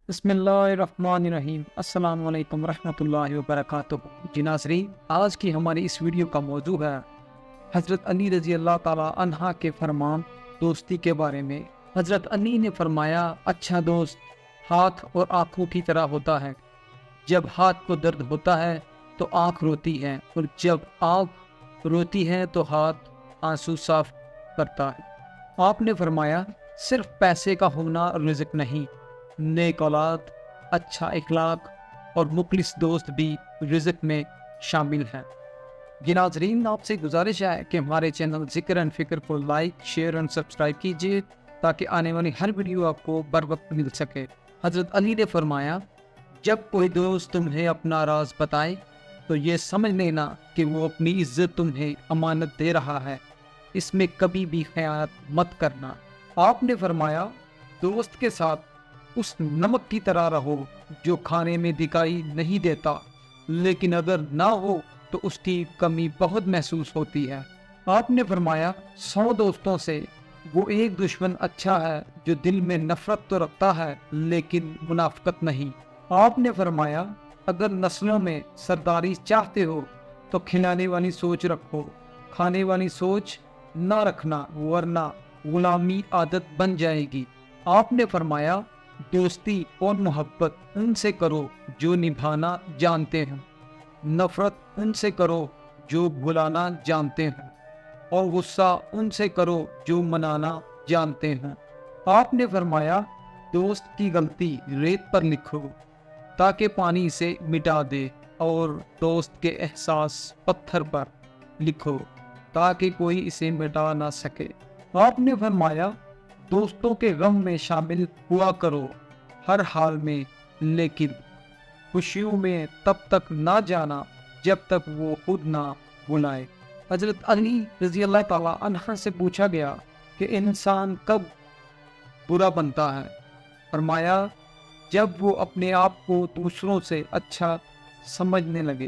بسم اللہ الرحمن الرحیم۔ السلام علیکم ورحمۃ اللہ وبرکاتہ۔ جی ناظرین، آج کی ہماری اس ویڈیو کا موضوع ہے حضرت علی رضی اللہ تعالیٰ عنہ کے فرمان دوستی کے بارے میں۔ حضرت علی نے فرمایا، اچھا دوست ہاتھ اور آنکھوں کی طرح ہوتا ہے۔ جب ہاتھ کو درد ہوتا ہے تو آنکھ روتی ہے، اور جب آنکھ روتی ہے تو ہاتھ آنسو صاف کرتا ہے۔ آپ نے فرمایا، صرف پیسے کا ہونا رزق نہیں، نیک اولاد، اچھا اخلاق اور مخلص دوست بھی رزق میں شامل ہیں۔ جی ناظرین، آپ سے گزارش ہے کہ ہمارے چینل ذکر اینڈ فکر کو لائک، شیئر اینڈ سبسکرائب کیجیے تاکہ آنے والی ہر ویڈیو آپ کو بر وقت مل سکے۔ حضرت علی نے فرمایا، جب کوئی دوست تمہیں اپنا راز بتائے تو یہ سمجھ لینا کہ وہ اپنی عزت تمہیں امانت دے رہا ہے، اس میں کبھی بھی خیانت مت کرنا۔ آپ نے فرمایا، دوست کے ساتھ اس نمک کی طرح رہو جو کھانے میں دکھائی نہیں دیتا، لیکن اگر نہ ہو تو اس کی کمی بہت محسوس ہوتی ہے۔ آپ نے فرمایا، 100 دوستوں سے وہ ایک دشمن اچھا ہے جو دل میں نفرت تو رکھتا ہے لیکن منافقت نہیں۔ آپ نے فرمایا، اگر نسلوں میں سرداری چاہتے ہو تو کھلانے والی سوچ رکھو، کھانے والی سوچ نہ رکھنا، ورنہ غلامی عادت بن جائے گی۔ آپ نے فرمایا، دوستی اور محبت ان سے کرو جو نبھانا جانتے ہیں، نفرت ان سے کرو جو بھلانا جانتے ہیں، اور غصہ ان سے کرو جو منانا جانتے ہیں۔ آپ نے فرمایا، دوست کی غلطی ریت پر لکھو تاکہ پانی سے مٹا دے، اور دوست کے احساس پتھر پر لکھو تاکہ کوئی اسے مٹا نہ سکے۔ آپ نے فرمایا، دوستوں کے غم میں شامل ہوا کرو ہر حال میں، لیکن خوشیوں میں تب تک نہ جانا جب تک وہ خود نہ بلائے۔ حضرت علی رضی اللہ تعالیٰ عنہ سے پوچھا گیا کہ انسان کب برا بنتا ہے؟ فرمایا، جب وہ اپنے آپ کو دوسروں سے اچھا سمجھنے لگے۔